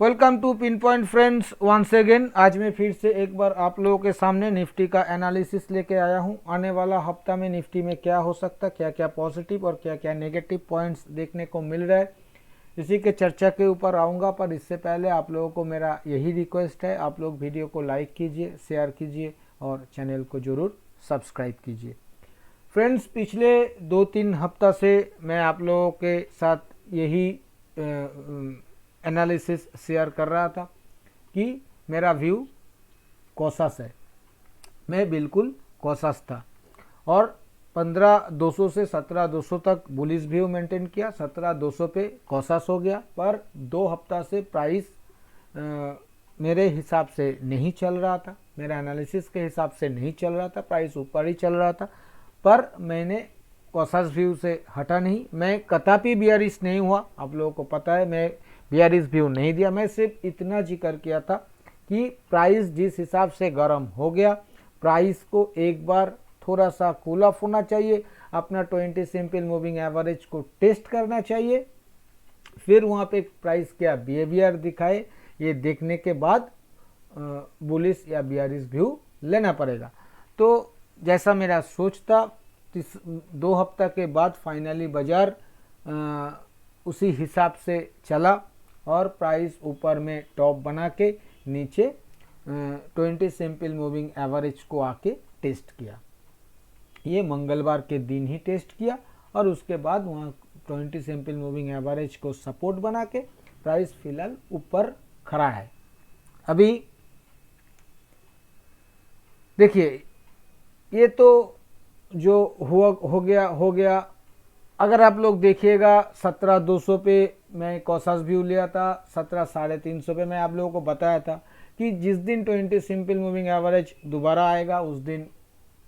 Welcome to pin point friends once again. आज मैं फिर से एक बार आप लोगों के सामने निफ्टी का एनालिसिस लेके आया हूं। आने वाला हफ्ता में निफ्टी में क्या हो सकता, क्या क्या पॉजिटिव और क्या क्या नेगेटिव पॉइंट्स देखने को मिल रहा है, इसी के चर्चा के ऊपर आऊँगा। पर इससे पहले आप लोगों को मेरा यही रिक्वेस्ट है, आप लोग वीडियो को लाइक कीजिए, शेयर कीजिए और चैनल को ज़रूर सब्सक्राइब कीजिए। फ्रेंड्स, पिछले 2-3 हफ्ता से मैं आप लोगों के साथ यही एनालिसिस शेयर कर रहा था कि मेरा व्यू कॉशस है। मैं बिल्कुल कॉशस था और 15,200 से 17,200 तक बुलिश व्यू मेंटेन किया। 17,200 पे कॉशस हो गया, पर 2 हफ्ता से प्राइस मेरे हिसाब से नहीं चल रहा था, मेरे एनालिसिस के हिसाब से नहीं चल रहा था, प्राइस ऊपर ही चल रहा था। पर मैंने कॉशस व्यू से हटा नहीं, मैं कदापि बियरिश नहीं हुआ। आप लोगों को पता है मैं बियरिश व्यू नहीं दिया, मैं सिर्फ इतना जिक्र किया था कि प्राइस जिस हिसाब से गर्म हो गया, प्राइस को एक बार थोड़ा सा कूल ऑफ होना चाहिए, अपना 20 सिंपल मूविंग एवरेज को टेस्ट करना चाहिए, फिर वहाँ पे प्राइस क्या बिहेवियर दिखाए ये देखने के बाद बुलिश या बियरिश व्यू लेना पड़ेगा। तो जैसा मेरा सोच था, 2 हफ्ता के बाद फाइनली बाजार उसी हिसाब से चला और प्राइस ऊपर में टॉप बना के नीचे 20 सिंपल मूविंग एवरेज को आके टेस्ट किया। ये मंगलवार के दिन ही टेस्ट किया और उसके बाद वहाँ 20 सिंपल मूविंग एवरेज को सपोर्ट बना के प्राइस फिलहाल ऊपर खड़ा है। अभी देखिए, ये तो जो हो गया। अगर आप लोग देखिएगा 17,200 पे मैं कॉशस व्यू लिया था, 17,350 पे मैं आप लोगों को बताया था कि जिस दिन 20 सिंपल मूविंग एवरेज दोबारा आएगा उस दिन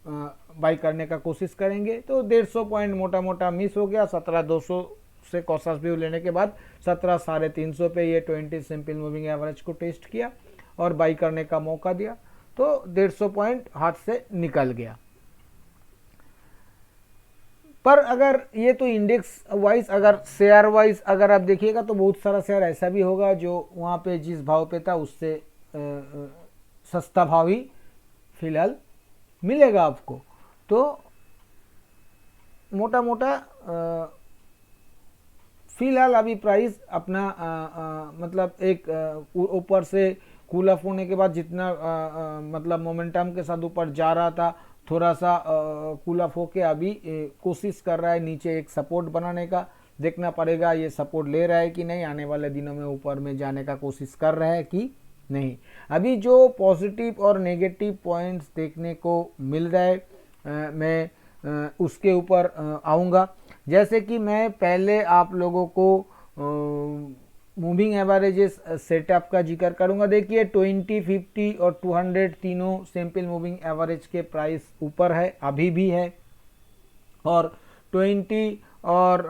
बाई करने का कोशिश करेंगे। तो 150 पॉइंट मोटा मोटा मिस हो गया। 17,200 से कॉशस व्यू लेने के बाद 17,350 पे ये 20 सिंपल मूविंग एवरेज को टेस्ट किया और बाई करने का मौका दिया, तो 150 पॉइंट हाथ से निकल गया। पर अगर ये तो इंडेक्स वाइज, अगर शेयर वाइज अगर आप देखिएगा तो बहुत सारा शेयर ऐसा भी होगा जो वहाँ पे जिस भाव पे था उससे सस्ता भाव ही फिलहाल मिलेगा आपको। तो मोटा मोटा फिलहाल अभी प्राइस अपना मतलब एक ऊपर से कूल ऑफ होने के बाद जितना मतलब मोमेंटम के साथ ऊपर जा रहा था, थोड़ा सा कूल ऑफ होके अभी कोशिश कर रहा है नीचे एक सपोर्ट बनाने का। देखना पड़ेगा ये सपोर्ट ले रहा है कि नहीं, आने वाले दिनों में ऊपर में जाने का कोशिश कर रहा है कि नहीं। अभी जो पॉजिटिव और नेगेटिव पॉइंट्स देखने को मिल रहा है मैं उसके ऊपर आऊँगा। जैसे कि मैं पहले आप लोगों को मूविंग एवरेजेस सेटअप का जिक्र करूंगा। देखिए 20, 50 और 200 तीनों सिंपल मूविंग एवरेज के प्राइस ऊपर है, अभी भी है, और 20 और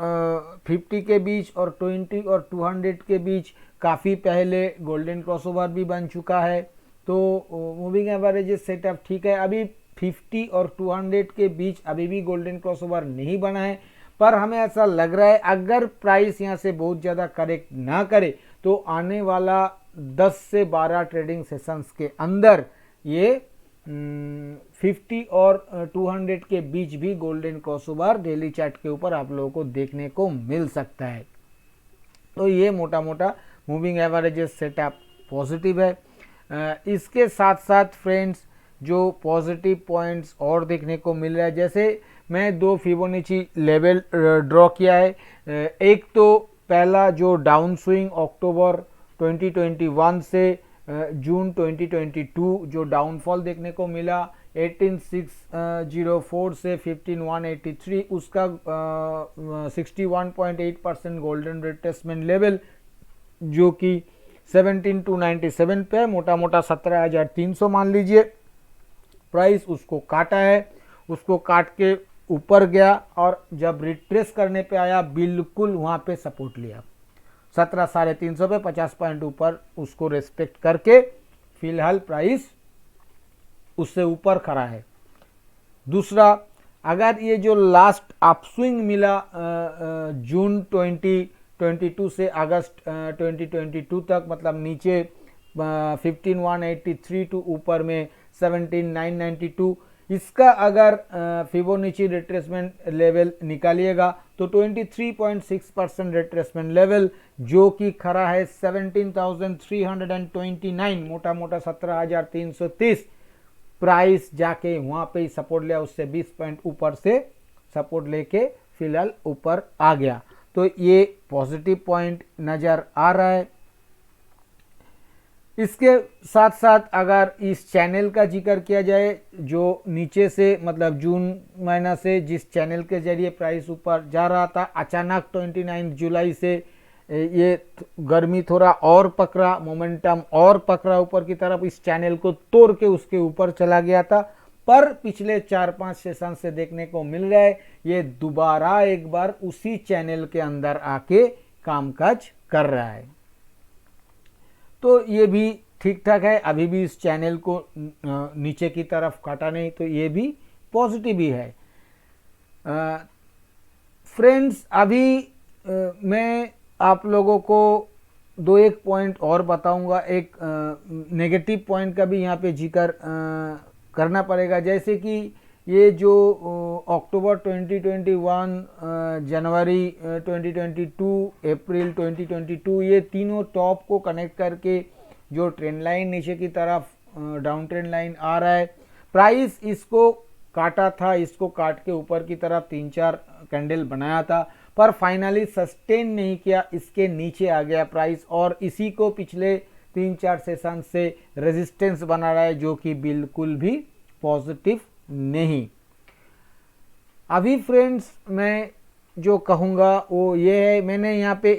50 के बीच और 20 और 200 के बीच काफ़ी पहले गोल्डन क्रॉसओवर भी बन चुका है। तो मूविंग एवरेजेस सेटअप ठीक है। अभी 50 और 200 के बीच अभी भी गोल्डन क्रॉसओवर नहीं बना है, पर हमें ऐसा लग रहा है अगर प्राइस यहाँ से बहुत ज़्यादा करेक्ट ना करे तो आने वाला 10 से 12 ट्रेडिंग सेशंस के अंदर ये 50 और 200 के बीच भी गोल्डन क्रॉसओवर डेली चार्ट के ऊपर आप लोगों को देखने को मिल सकता है। तो ये मोटा मोटा मूविंग एवरेजेस सेटअप पॉजिटिव है। इसके साथ साथ फ्रेंड्स जो पॉजिटिव पॉइंट्स और देखने को मिल रहा है, जैसे मैं 2 फिबोनाची लेवल ड्रॉ किया है। एक तो पहला जो डाउन स्विंग अक्टूबर 2021 से जून 2022 जो डाउनफॉल देखने को मिला 18,604 से 15,183, उसका 61.8% गोल्डन रिट्रेसमेंट लेवल जो कि 17,297 पे है, मोटा मोटा 17,300 मान लीजिए। प्राइस उसको काटा है, उसको काट के ऊपर गया और जब रिट्रेस करने पे आया बिल्कुल वहाँ पे सपोर्ट लिया 17,350 पे, 50 पॉइंट ऊपर उसको रेस्पेक्ट करके फिलहाल प्राइस उससे ऊपर खड़ा है। दूसरा, अगर ये जो लास्ट अपस्विंग मिला जून 2022 से अगस्त 2022 तक, मतलब नीचे 15,183 टू ऊपर में 17,992। इसका अगर फिबोनाची रिट्रेसमेंट लेवल निकालिएगा तो 23.6% रिट्रेसमेंट लेवल, जो कि खड़ा है 17,329, मोटा मोटा 17,330 प्राइस जाके वहां पे ही सपोर्ट लिया, उससे 20 पॉइंट ऊपर से सपोर्ट लेके फिलहाल ऊपर आ गया। तो ये पॉजिटिव पॉइंट नजर आ रहा है। इसके साथ साथ अगर इस चैनल का जिक्र किया जाए, जो नीचे से मतलब जून महीना से जिस चैनल के जरिए प्राइस ऊपर जा रहा था, अचानक 29 जुलाई से ये गर्मी थोड़ा और पकड़ा, मोमेंटम और पकड़ा ऊपर की तरफ, इस चैनल को तोड़ के उसके ऊपर चला गया था। पर पिछले 4-5 सेशन से देखने को मिल रहा है ये दोबारा एक बार उसी चैनल के अंदर आके कामकाज कर रहा है। तो ये भी ठीक ठाक है, अभी भी इस चैनल को नीचे की तरफ काटा नहीं, तो ये भी पॉजिटिव ही है। फ्रेंड्स, अभी मैं आप लोगों को 2-1 पॉइंट और बताऊंगा। एक नेगेटिव पॉइंट का भी यहाँ पे जिक्र करना पड़ेगा, जैसे कि ये जो अक्टूबर 2021, जनवरी 2022, अप्रैल 2022, ये तीनों टॉप को कनेक्ट करके जो ट्रेंड लाइन नीचे की तरफ डाउन ट्रेंड लाइन आ रहा है, प्राइस इसको काटा था, इसको काट के ऊपर की तरफ 3-4 कैंडल बनाया था, पर फाइनली सस्टेन नहीं किया, इसके नीचे आ गया प्राइस, और इसी को पिछले 3-4 सेशन से रेजिस्टेंस बना रहा है, जो कि बिल्कुल भी पॉजिटिव नहीं। अभी फ्रेंड्स मैं जो कहूँगा वो ये है, मैंने यहाँ पे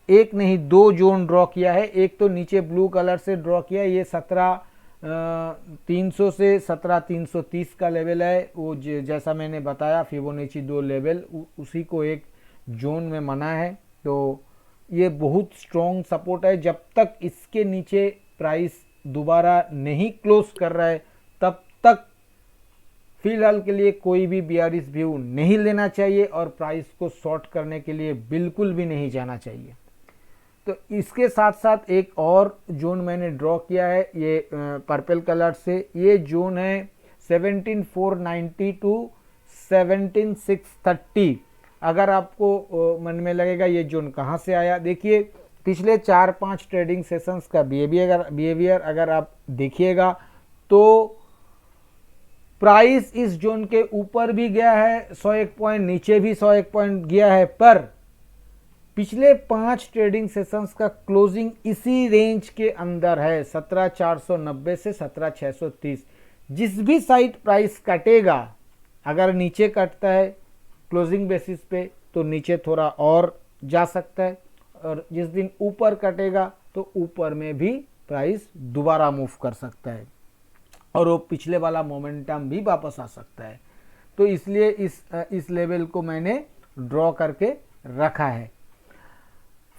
एक नहीं 2 जोन ड्रॉ किया है। एक तो नीचे ब्लू कलर से ड्रॉ किया है, ये 17,300 से 17,330 का लेवल है, वो जैसा मैंने बताया फिबोनाची 2 लेवल, उसी को एक जोन में माना है। तो ये बहुत स्ट्रॉन्ग सपोर्ट है, जब तक इसके नीचे प्राइस दोबारा नहीं क्लोज कर रहा है तब तक फिलहाल के लिए कोई भी बियरिश व्यू नहीं लेना चाहिए, और प्राइस को शॉर्ट करने के लिए बिल्कुल भी नहीं जाना चाहिए। तो इसके साथ साथ एक और जोन मैंने ड्रॉ किया है, ये पर्पल कलर से, ये जोन है 17,490 टू 17,630। अगर आपको मन में लगेगा ये जोन कहाँ से आया, देखिए पिछले 4-5 ट्रेडिंग सेशंस का बिहेवियर अगर आप देखिएगा तो प्राइस इस जोन के ऊपर भी गया है 101 पॉइंट, नीचे भी 101 पॉइंट गया है, पर पिछले 5 ट्रेडिंग सेशंस का क्लोजिंग इसी रेंज के अंदर है, 17,490 से 17,630। जिस भी साइड प्राइस कटेगा, अगर नीचे कटता है क्लोजिंग बेसिस पे तो नीचे थोड़ा और जा सकता है, और जिस दिन ऊपर कटेगा तो ऊपर में भी प्राइस दोबारा मूव कर सकता है, और वो पिछले वाला मोमेंटम भी वापस आ सकता है। तो इसलिए इस लेवल को मैंने ड्रॉ करके रखा है।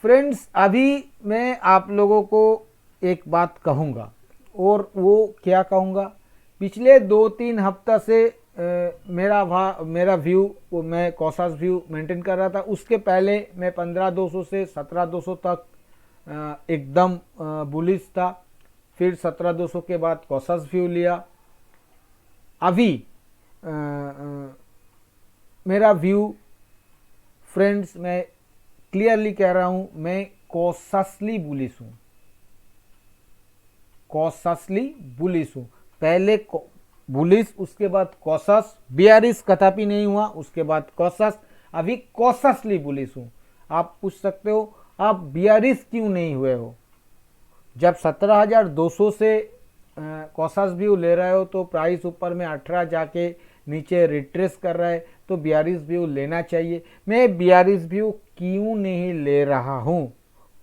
फ्रेंड्स, अभी मैं आप लोगों को एक बात कहूँगा, और वो क्या कहूँगा, पिछले 2-3 हफ्ता से मेरा व्यू, मैं कॉसास व्यू मेंटेन कर रहा था। उसके पहले मैं 15,200 से 17,200 तक एकदम बुलिश था, फिर 17,200 के बाद कॉसास व्यू लिया। अभी मेरा व्यू फ्रेंड्स, मैं क्लियरली कह रहा हूं, मैं कॉशसली बुलिश हूं, कॉशसली बुलिश हूं। पहले बुलिश, उसके बाद कॉशस, बियरिश कदापि नहीं हुआ, उसके बाद कॉशस, अभी कॉशसली बुलिश हूं। आप पूछ सकते हो आप बियरिश क्यों नहीं हुए हो? जब 17,200 से कॉशस व्यू ले रहे हो तो प्राइस ऊपर में 18 जाके नीचे रिट्रेस कर रहा है, तो बियरिश व्यू लेना चाहिए। मैं बियरिश व्यू क्यों नहीं ले रहा हूं,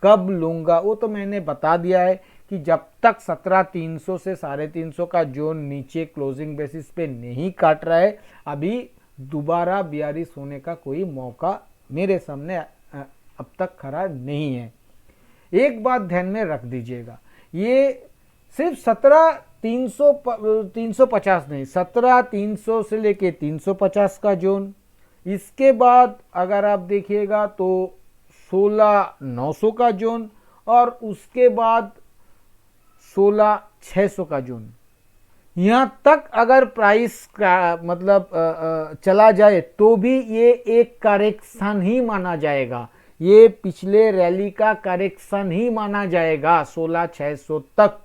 कब लूंगा, वो तो मैंने बता दिया है कि जब तक 17,300 से 350 का जोन नीचे क्लोजिंग बेसिस पे नहीं काट रहा है, अभी दोबारा बियरिश होने का कोई मौका मेरे सामने अब तक खड़ा नहीं है। एक बात ध्यान में रख दीजिएगा, ये सिर्फ 17,350 नहीं, 17,300 से लेके 350 का जोन, इसके बाद अगर आप देखिएगा तो 16,900 का जोन और उसके बाद 16,600 का जोन। यहाँ तक अगर प्राइस का मतलब चला जाए तो भी ये एक करेक्शन ही माना जाएगा, ये पिछले रैली का करेक्शन ही माना जाएगा 16,600 तक।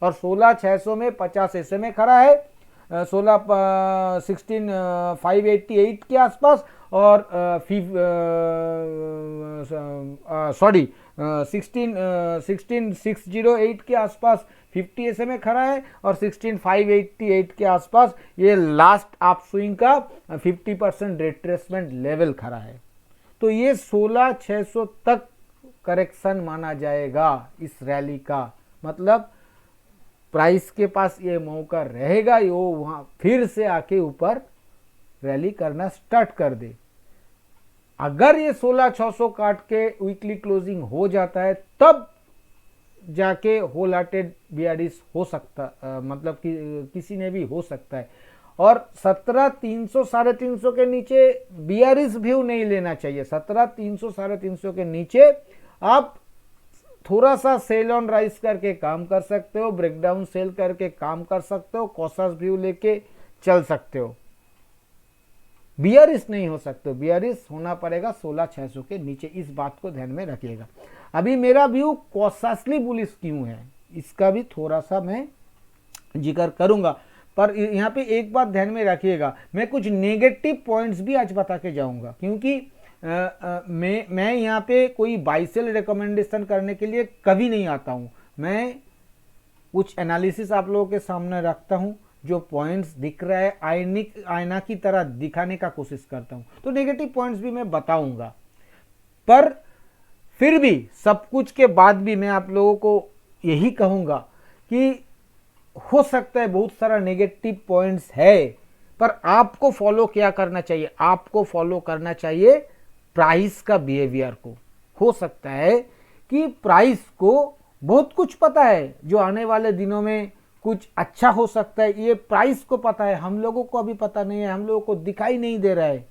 और 16,600 में 50 SMA खड़ा है, 16,588 के आसपास और 16,608 के आसपास 50 SMA खड़ा है और 16,588 के आसपास ये लास्ट आप स्विंग का 50% रिट्रेसमेंट लेवल खड़ा है। तो ये 16,600 तक करेक्शन माना जाएगा इस रैली का। मतलब प्राइस के पास ये मौका रहेगा, वो वहां फिर से आके ऊपर रैली करना स्टार्ट कर दे। अगर ये 16,600 काट के वीकली क्लोजिंग हो जाता है तब जाके होल हार्टेड बियरिश हो सकता, मतलब कि किसी ने भी हो सकता है। और 17,300 350 के नीचे बियरिश व्यू नहीं लेना चाहिए। 17,300 350 के नीचे आप थोड़ा सा सेल ऑन राइज करके काम कर सकते हो, ब्रेकडाउन सेल करके काम कर सकते हो, कॉशस व्यू लेके चल सकते हो। बियरिश नहीं हो सकते, बियरिश होना पड़ेगा 16,600 के नीचे। इस बात को ध्यान में रखिएगा। अभी मेरा व्यू कॉशसली बुलिश क्यों है इसका भी थोड़ा सा मैं जिक्र करूंगा, पर यहाँ पे एक बात ध्यान में रखिएगा, मैं कुछ नेगेटिव पॉइंट्स भी आज बता के जाऊंगा, क्योंकि मैं यहाँ पे कोई बाई सेल रिकमेंडेशन करने के लिए कभी नहीं आता हूँ। मैं कुछ एनालिसिस आप लोगों के सामने रखता हूँ, जो पॉइंट्स दिख रहा है आईना की तरह दिखाने का कोशिश करता हूँ। तो नेगेटिव पॉइंट्स भी मैं बताऊंगा, पर फिर भी सब कुछ के बाद भी मैं आप लोगों को यही कहूँगा कि हो सकता है बहुत सारा नेगेटिव पॉइंट्स है, पर आपको फॉलो क्या करना चाहिए, आपको फॉलो करना चाहिए प्राइस का बिहेवियर को। हो सकता है कि प्राइस को बहुत कुछ पता है, जो आने वाले दिनों में कुछ अच्छा हो सकता है, ये प्राइस को पता है, हम लोगों को अभी पता नहीं है, हम लोगों को दिखाई नहीं दे रहा है।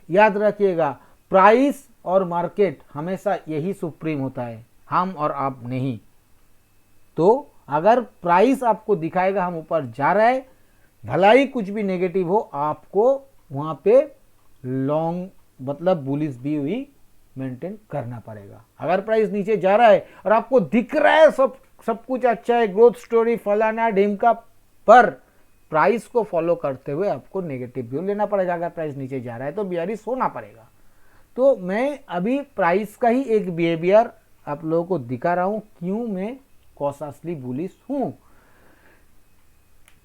याद रखिएगा, प्राइस और मार्केट हमेशा यही सुप्रीम होता है, हम और आप नहीं। तो अगर प्राइस आपको दिखाएगा हम ऊपर जा रहा है, भला ही कुछ भी नेगेटिव हो, आपको वहां पे लॉन्ग मतलब बुलिश व्यू ही मेंटेन करना पड़ेगा। अगर प्राइस नीचे जा रहा है और आपको दिख रहा है सब कुछ अच्छा है, ग्रोथ स्टोरी फलाना ढिमका, पर प्राइस को फॉलो करते हुए आपको नेगेटिव व्यू लेना पड़ेगा। अगर प्राइस नीचे जा रहा है तो बियरिश होना पड़ेगा। तो मैं अभी प्राइस का ही एक बिहेवियर आप लोगों को दिखा रहा हूं, क्यों मैं कॉशसली बुलिश हूं।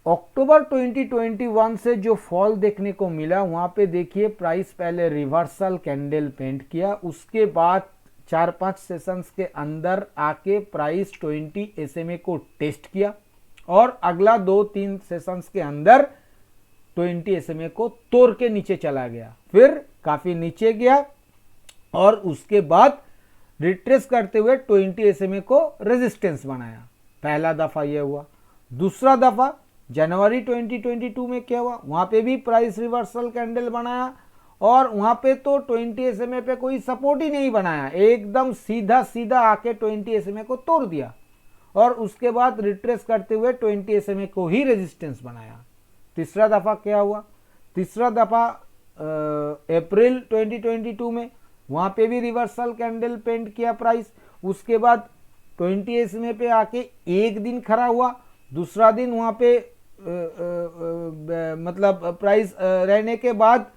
अक्टूबर 2021 से जो फॉल देखने को मिला, वहां पे देखिए प्राइस पहले रिवर्सल कैंडल पेंट किया, उसके बाद 4-5 सेशंस के अंदर आके प्राइस 20 SMA को टेस्ट किया और अगला 2-3 सेशंस के अंदर 20 SMA को तोड़ के नीचे चला गया, फिर काफी नीचे गया और उसके बाद रिट्रेस करते हुए 20 SMA को रेजिस्टेंस बनाया। पहला दफा यह हुआ। दूसरा दफा जनवरी 2022 में क्या हुआ, वहां पे भी प्राइस रिवर्सल कैंडल बनाया और वहां पे तो 20 SMA पे कोई सपोर्ट ही नहीं बनाया, एकदम सीधा सीधा आके 20 SMA को तोड़ दिया और उसके बाद रिट्रेस करते हुए 20 SMA को ही रेजिस्टेंस बनाया। तीसरा दफा क्या हुआ, तीसरा दफा अप्रैल 2022 में, वहां पे भी रिवर्सल कैंडल पेंट किया प्राइस, उसके बाद 20 SMA पे आके एक दिन खड़ा हुआ, दूसरा दिन वहां पे मतलब प्राइस रहने के बाद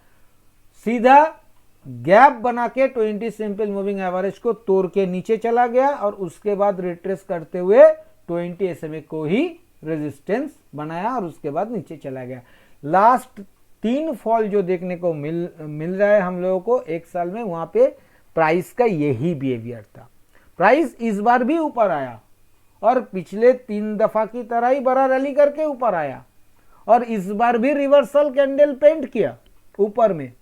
सीधा गैप बना के 20 सिंपल मूविंग एवरेज को तोड़ के नीचे चला गया और उसके बाद रिट्रेस करते हुए 20 SMA को ही रेजिस्टेंस बनाया और उसके बाद नीचे चला गया। लास्ट 3 फॉल जो देखने को मिल रहा है हम लोगों को एक साल में, वहां पे प्राइस का यही बिहेवियर था। प्राइस इस बार भी ऊपर आया और पिछले 3 दफा की तरह ही बड़ा रैली करके ऊपर आया और इस बार भी रिवर्सल कैंडल पेंट किया ऊपर में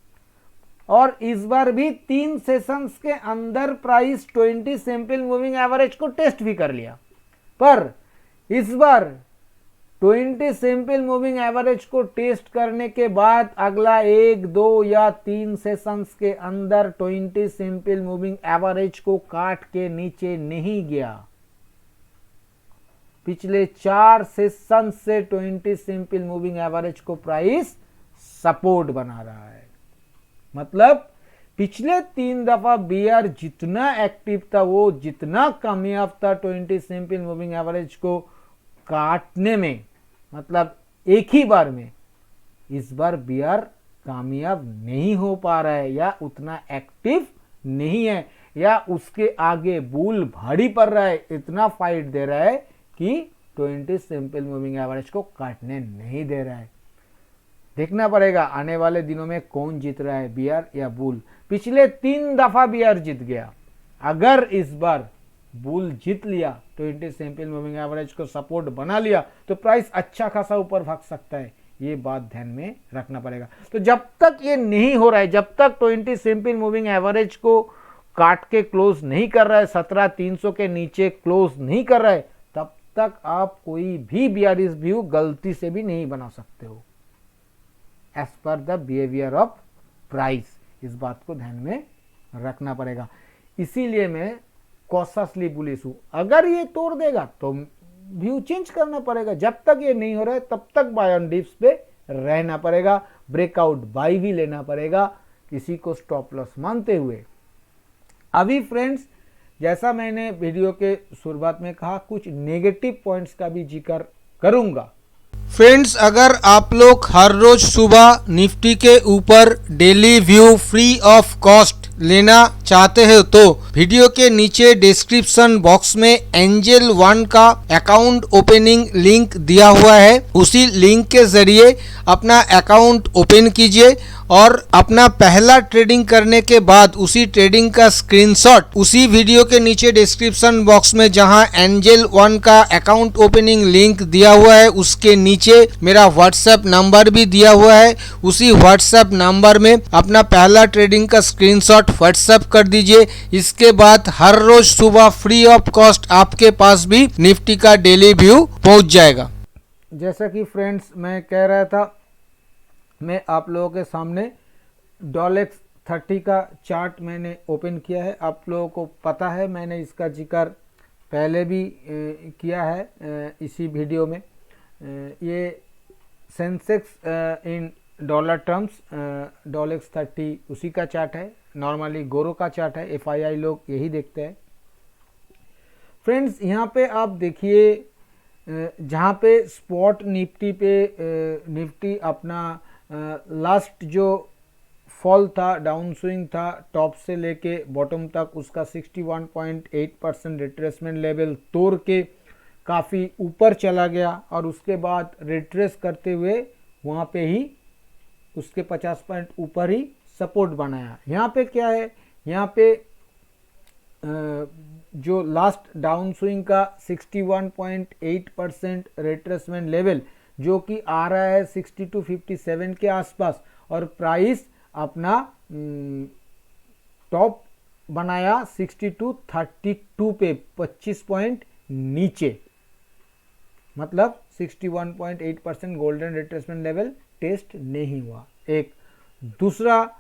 और इस बार भी 3 सेशंस के अंदर प्राइस 20 सिंपल मूविंग एवरेज को टेस्ट भी कर लिया। पर इस बार 20 सिंपल मूविंग एवरेज को टेस्ट करने के बाद अगला 1, 2 या 3 सेशंस के अंदर 20 सिंपल मूविंग एवरेज को काट के नीचे नहीं गया। पिछले 4 सेशन से 20 सिंपल मूविंग एवरेज को प्राइस सपोर्ट बना रहा है। मतलब पिछले 3 दफा बियर जितना एक्टिव था, वो जितना कामयाब था 20 सिंपल मूविंग एवरेज को काटने में, मतलब एक ही बार में, इस बार बियर कामयाब नहीं हो पा रहा है या उतना एक्टिव नहीं है, या उसके आगे बुल भारी पड़ रहा है, इतना फाइट दे रहा है कि 20 सिंपल मूविंग एवरेज को काटने नहीं दे रहा है। देखना पड़ेगा आने वाले दिनों में कौन जीत रहा है, बियर या बुल। पिछले 3 दफा बियर जीत गया, अगर इस बार बुल जीत लिया, 20 सिंपल मूविंग एवरेज को सपोर्ट बना लिया, तो प्राइस अच्छा खासा ऊपर भाग सकता है। ये बात ध्यान में रखना पड़ेगा। तो जब तक ये नहीं हो रहा है, जब तक 20 सिंपल मूविंग एवरेज को काट के क्लोज नहीं कर रहा है, 17,300 के नीचे क्लोज नहीं कर रहा है, तब तक आप कोई भी बियरिश व्यू गलती से भी नहीं बना सकते हो, as per the behaviour of price. इस बात को ध्यान में रखना पड़ेगा। इसीलिए मैं कॉशसली बुलिश हूं। अगर ये तोड़ देगा तो व्यू चेंज करना पड़ेगा। जब तक ये नहीं हो रहा है तब तक बाय ऑन डिप्स पे रहना पड़ेगा, ब्रेकआउट बाई भी लेना पड़ेगा, किसी को स्टॉप लॉस मानते हुए। अभी फ्रेंड्स, जैसा मैंने वीडियो के शुरुआत में कहा, कुछ नेगेटिव पॉइंट्स का भी जिक्र करूंगा। फ्रेंड्स, अगर आप लोग हर रोज सुबह निफ्टी के ऊपर daily view free of cost लेना चाहते हो तो वीडियो के नीचे डिस्क्रिप्शन बॉक्स में एंजल वन का अकाउंट ओपनिंग लिंक दिया हुआ है। उसी लिंक के जरिए अपना अकाउंट ओपन कीजिए और अपना पहला ट्रेडिंग करने के बाद उसी ट्रेडिंग का स्क्रीनशॉट उसी वीडियो के नीचे डिस्क्रिप्शन बॉक्स में जहां एंजल वन का अकाउंट ओपनिंग लिंक दिया हुआ है, उसके नीचे मेरा व्हाट्सएप नंबर भी दिया हुआ है। उसी व्हाट्सएप नंबर में अपना पहला ट्रेडिंग का स्क्रीनशॉट व्हाट्सएप कर दीजिए। इसके बाद हर रोज सुबह फ्री ऑफ कॉस्ट आपके पास भी निफ्टी का डेली व्यू पहुंच जाएगा। जैसा कि फ्रेंड्स मैं कह रहा था, मैं आप लोगों के सामने डॉलेक्स 30 का चार्ट मैंने ओपन किया है। आप लोगों को पता है, मैंने इसका जिक्र पहले भी किया है इसी वीडियो में। ये सेंसेक्स इन डॉलर टर्म्स डॉलेक्स 30 उसी का चार्ट है। नॉर्मली गोरो का चार्ट है, FII लोग यही देखते हैं। फ्रेंड्स, यहाँ पे आप देखिए, जहाँ पे स्पॉट निफ्टी पे निफ्टी अपना लास्ट जो फॉल था, डाउन स्विंग था, टॉप से लेके बॉटम तक, उसका 61.8% रिट्रेसमेंट लेवल तोड़ के काफ़ी ऊपर चला गया और उसके बाद रिट्रेस करते हुए वहाँ पे ही उसके 50 पॉइंट ऊपर ही सपोर्ट बनाया। यहाँ पे क्या है, यहाँ पे जो लास्ट डाउन स्विंग का 61.8% रिट्रेसमेंट लेवल जो कि आ रहा है 6257 के आसपास, और प्राइस अपना टॉप बनाया 6232 पे, 25 पॉइंट नीचे, मतलब 61.8% गोल्डन रिट्रेसमेंट लेवल टेस्ट नहीं हुआ। एक दूसरा,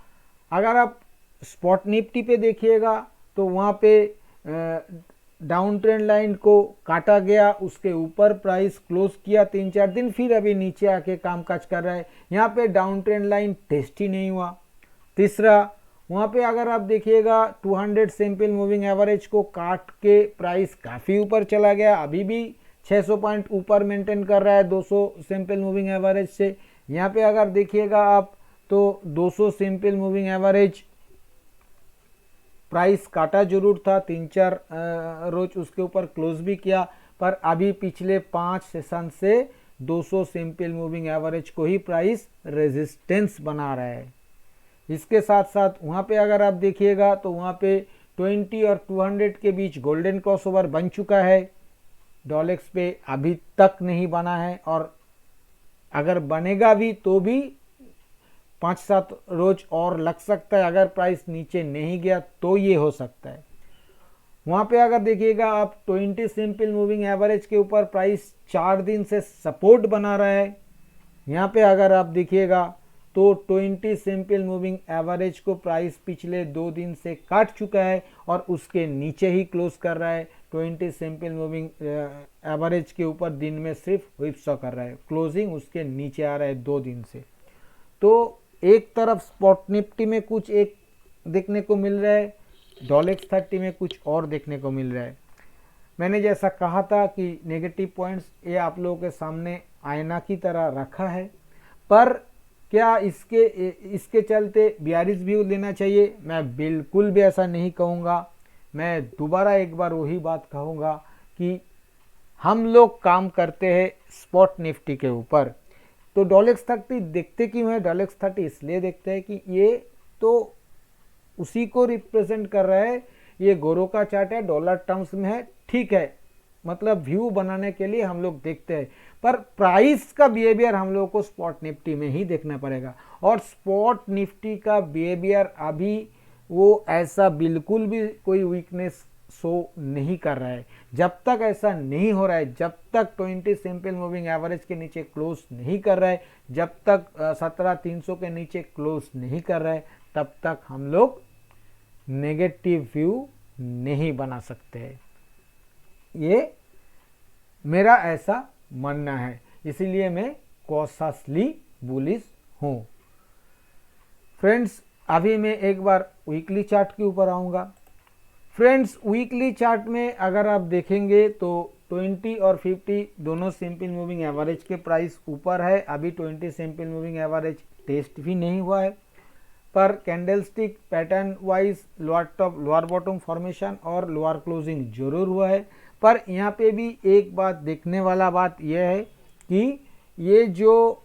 अगर आप स्पॉट निफ्टी पे देखिएगा तो वहाँ पे डाउन ट्रेंड लाइन को काटा गया, उसके ऊपर प्राइस क्लोज किया 3-4 दिन, फिर अभी नीचे आके कामकाज कर रहा है। यहाँ पे डाउन ट्रेंड लाइन टेस्ट ही नहीं हुआ। तीसरा, वहाँ पे अगर आप देखिएगा 200 सिंपल मूविंग एवरेज को काट के प्राइस काफ़ी ऊपर चला गया, अभी भी 600 पॉइंट ऊपर मेंटेन कर रहा है 200 सिंपल मूविंग एवरेज से। यहाँ पे अगर देखिएगा आप तो 200 सिंपल मूविंग एवरेज प्राइस काटा जरूर था, 3-4 रोज उसके ऊपर क्लोज भी किया, पर अभी पिछले 5 सेशन से 200 सिंपल मूविंग एवरेज को ही प्राइस रेजिस्टेंस बना रहा है। इसके साथ साथ वहाँ पे अगर आप देखिएगा तो वहाँ पे 20 और 200 के बीच गोल्डन क्रॉसओवर बन चुका है, डॉलेक्स पे अभी तक नहीं बना है, और अगर बनेगा भी तो भी 5-7 रोज और लग सकता है। अगर प्राइस नीचे नहीं गया तो ये हो सकता है। वहाँ पे अगर देखिएगा आप 20 सिंपल मूविंग एवरेज के ऊपर प्राइस 4 दिन से सपोर्ट बना रहा है। यहाँ पे अगर आप देखिएगा तो 20 सिंपल मूविंग एवरेज को प्राइस पिछले 2 दिन से काट चुका है और उसके नीचे ही क्लोज कर रहा है। 20 सिंपल मूविंग एवरेज के ऊपर दिन में सिर्फ व्हिपसॉ कर रहा है, क्लोजिंग उसके नीचे आ रहा है 2 दिन से। तो एक तरफ स्पॉट निफ्टी में कुछ एक देखने को मिल रहा है, डॉलेक्स 30 में कुछ और देखने को मिल रहा है। मैंने जैसा कहा था कि नेगेटिव पॉइंट्स ये आप लोगों के सामने आईना की तरह रखा है, पर क्या इसके चलते बियरिश व्यू लेना चाहिए? मैं बिल्कुल भी ऐसा नहीं कहूँगा। मैं दोबारा एक बार वही बात कहूँगा कि हम लोग काम करते हैं स्पॉट निफ्टी के ऊपर। तो डॉलेक्स 30 देखते क्यों है? डॉलेक्स 30 इसलिए देखते हैं कि ये तो उसी को रिप्रेजेंट कर रहा है। ये गोरो का चार्ट है, डॉलर टर्म्स में है, ठीक है, मतलब व्यू बनाने के लिए हम लोग देखते हैं, पर प्राइस का बिहेवियर हम लोगों को स्पॉट निफ्टी में ही देखना पड़ेगा। और स्पॉट निफ्टी का बिहेवियर अभी वो ऐसा बिल्कुल भी कोई वीकनेस शो नहीं कर रहा है। जब तक ऐसा नहीं हो रहा है, जब तक 20 सिंपल मूविंग एवरेज के नीचे क्लोज नहीं कर रहा है, जब तक 17,300 के नीचे क्लोज नहीं कर रहा है, तब तक हम लोग नेगेटिव व्यू नहीं बना सकते हैं। ये मेरा ऐसा मानना है, इसीलिए मैं कॉशियसली बुलिश हूँ। फ्रेंड्स, अभी मैं एक बार वीकली चार्ट के ऊपर आऊँगा। फ्रेंड्स, वीकली चार्ट में अगर आप देखेंगे तो 20 और 50 दोनों सिंपल मूविंग एवरेज के प्राइस ऊपर है। अभी 20 सिंपल मूविंग एवरेज टेस्ट भी नहीं हुआ है, पर candlestick pattern wise lower top lower bottom formation और लोअर क्लोजिंग जरूर हुआ है। पर यहाँ पे भी एक बात देखने वाला बात यह है कि ये जो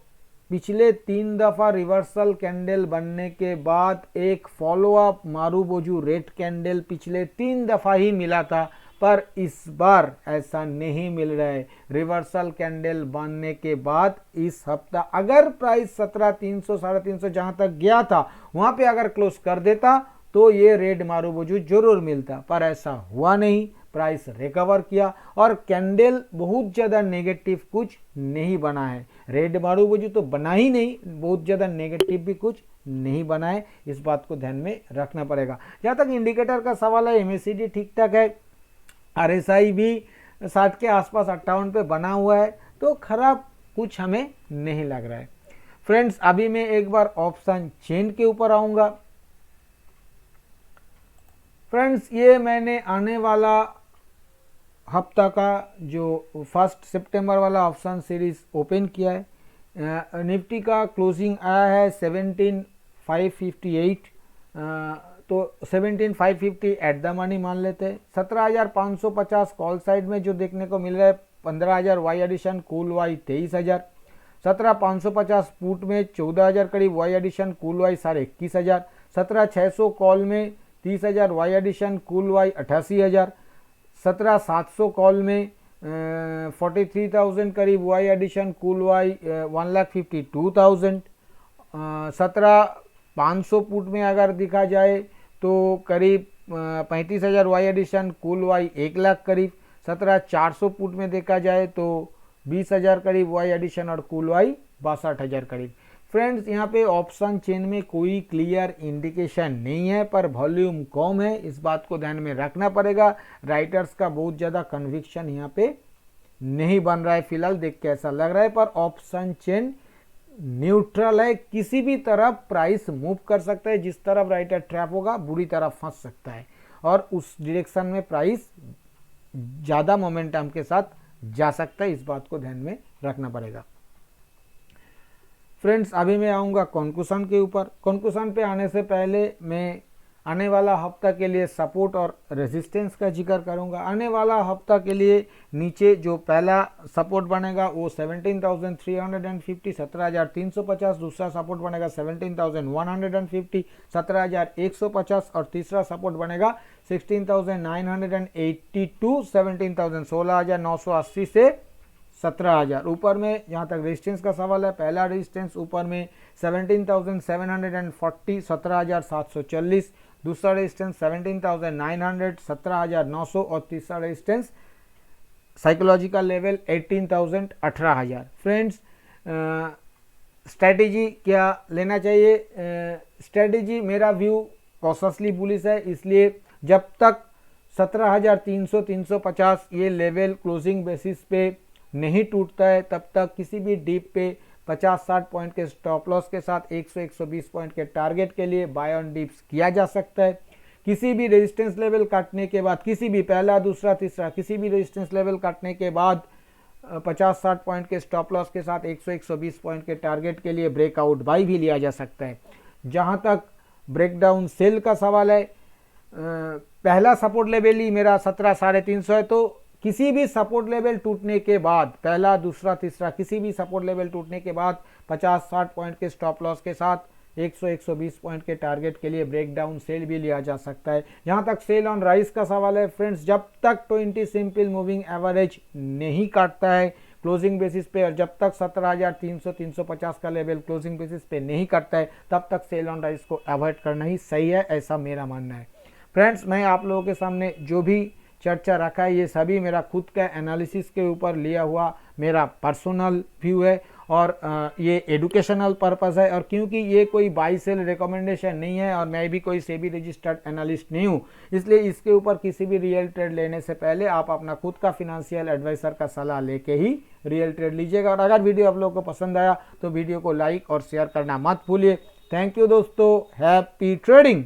पिछले 3 दफ़ा रिवर्सल कैंडल बनने के बाद एक फॉलोअप मारूबोजू रेड कैंडल पिछले 3 दफ़ा ही मिला था, पर इस बार ऐसा नहीं मिल रहा है। रिवर्सल कैंडल बनने के बाद इस हफ्ता अगर प्राइस 17,300 350 जहां तक गया था वहां पे अगर क्लोज कर देता तो ये रेड मारूबोजू जरूर मिलता, पर ऐसा हुआ नहीं। प्राइस रिकवर किया और कैंडल बहुत ज़्यादा नेगेटिव कुछ नहीं बना है। रेड मारूबोजू तो बना ही नहीं, बहुत ज़्यादा नेगेटिव भी कुछ नहीं बना है। इस बात को ध्यान में रखना पड़ेगा। जहाँ तक इंडिकेटर का सवाल है, MACD ठीक ठाक है, RSI भी 60 के आसपास 58 पे बना हुआ है, तो खराब कुछ हमें नहीं लग रहा है। फ्रेंड्स, अभी मैं एक बार ऑप्शन चेन के ऊपर आऊँगा। फ्रेंड्स, ये मैंने आने वाला हफ्ता का जो 1 सितंबर वाला ऑप्शन सीरीज ओपन किया है। निफ्टी का क्लोजिंग आया है 17,558, तो 17,550 एट द मनी मान लेते हैं। 17,550 कॉल साइड में जो देखने को मिल रहा है, 15,000 वाई एडिशन, कूल वाई 23,000। 17,550 पुट में 14,000 करीब वाई एडिशन, कूल वाई 21,500। 17,600 कॉल में 30,000 वाई एडिशन, कूल वाई 88,000। 17,700 कॉल में 43,000 करीब वाई एडिशन, कूल वाई 1,52,000। 17,500 पुट में अगर दिखा जाए तो करीब 35,000 वाई एडिशन, कूल वाई 1 लाख करीब। 17,400 पुट में देखा जाए तो 20,000 करीब वाई एडिशन और कूल वाई 62,000 करीब। फ्रेंड्स, यहाँ पे ऑप्शन चेन में कोई क्लियर इंडिकेशन नहीं है, पर वॉल्यूम कम है, इस बात को ध्यान में रखना पड़ेगा। राइटर्स का बहुत ज़्यादा कन्विक्शन यहाँ पे नहीं बन रहा है, फिलहाल देख के ऐसा लग रहा है। पर ऑप्शन चेन न्यूट्रल है, किसी भी तरफ प्राइस मूव कर सकता है। जिस तरफ राइटर ट्रैप होगा बुरी तरह फंस सकता है और उस डायरेक्शन में प्राइस ज़्यादा मोमेंटम के साथ जा सकता है, इस बात को ध्यान में रखना पड़ेगा। फ्रेंड्स, अभी मैं आऊँगा कंक्लूजन के ऊपर। कंक्लूजन पे आने से पहले मैं आने वाला हफ्ता के लिए सपोर्ट और रेजिस्टेंस का जिक्र करूंगा। आने वाला हफ्ता के लिए नीचे जो पहला सपोर्ट बनेगा वो 17,350 17,350, दूसरा सपोर्ट बनेगा 17,150 17,150 और तीसरा सपोर्ट बनेगा 16,982 17,000 16,980 से 17,000। ऊपर में जहाँ तक रेजिस्टेंस का सवाल है, पहला रेजिस्टेंस ऊपर में 17,740 17,740, दूसरा रेजिस्टेंस 17,900 17,900 और तीसरा resistance psychological level 18,000 18,000। Friends, strategy क्या लेना चाहिए? स्ट्रेटेजी मेरा व्यू कॉशसली बुलिश है, इसलिए जब तक 17,300 350 ये लेवल क्लोजिंग बेसिस पे नहीं टूटता है तब तक किसी भी डीप पे 50-60 पॉइंट के स्टॉप लॉस के साथ 100-120 पॉइंट के टारगेट के लिए बाय ऑन डिप्स किया जा सकता है। किसी भी रेजिस्टेंस लेवल काटने के बाद, किसी भी पहला दूसरा तीसरा किसी भी रेजिस्टेंस लेवल काटने के बाद 50-60 पॉइंट के स्टॉप लॉस के साथ 100-120 पॉइंट के टारगेट के लिए ब्रेकआउट बाई भी लिया जा सकता है। जहां तक ब्रेकडाउन सेल का सवाल है, पहला सपोर्ट लेवल ही मेरा 17,350 है, तो किसी भी सपोर्ट लेवल टूटने के बाद, पहला दूसरा तीसरा किसी भी सपोर्ट लेवल टूटने के बाद 50-60 पॉइंट के स्टॉप लॉस के साथ 100-120 पॉइंट के टारगेट के लिए ब्रेकडाउन सेल भी लिया जा सकता है। जहां तक सेल ऑन राइज का सवाल है फ्रेंड्स, जब तक 20 सिंपल मूविंग एवरेज नहीं काटता है क्लोजिंग बेसिस पे, और जब तक 17,300 350 का लेवल क्लोजिंग बेसिस पे नहीं काटता है तब तक सेल ऑन राइज को अवॉइड करना ही सही है, ऐसा मेरा मानना है। फ्रेंड्स, मैं आप लोगों के सामने जो भी चर्चा रखा है ये सभी मेरा खुद का एनालिसिस के ऊपर लिया हुआ मेरा पर्सनल व्यू है और ये एडुकेशनल पर्पस है, और क्योंकि ये कोई बाई सेल रिकमेंडेशन नहीं है और मैं भी कोई सेबी रजिस्टर्ड एनालिस्ट नहीं हूँ, इसलिए इसके ऊपर किसी भी रियल ट्रेड लेने से पहले आप अपना खुद का फिनेंशियल एडवाइजर का सलाह लेके ही रियल ट्रेड लीजिएगा। और अगर वीडियो आप लोगों को पसंद आया तो वीडियो को लाइक और शेयर करना मत भूलिए। थैंक यू दोस्तों, हैप्पी ट्रेडिंग।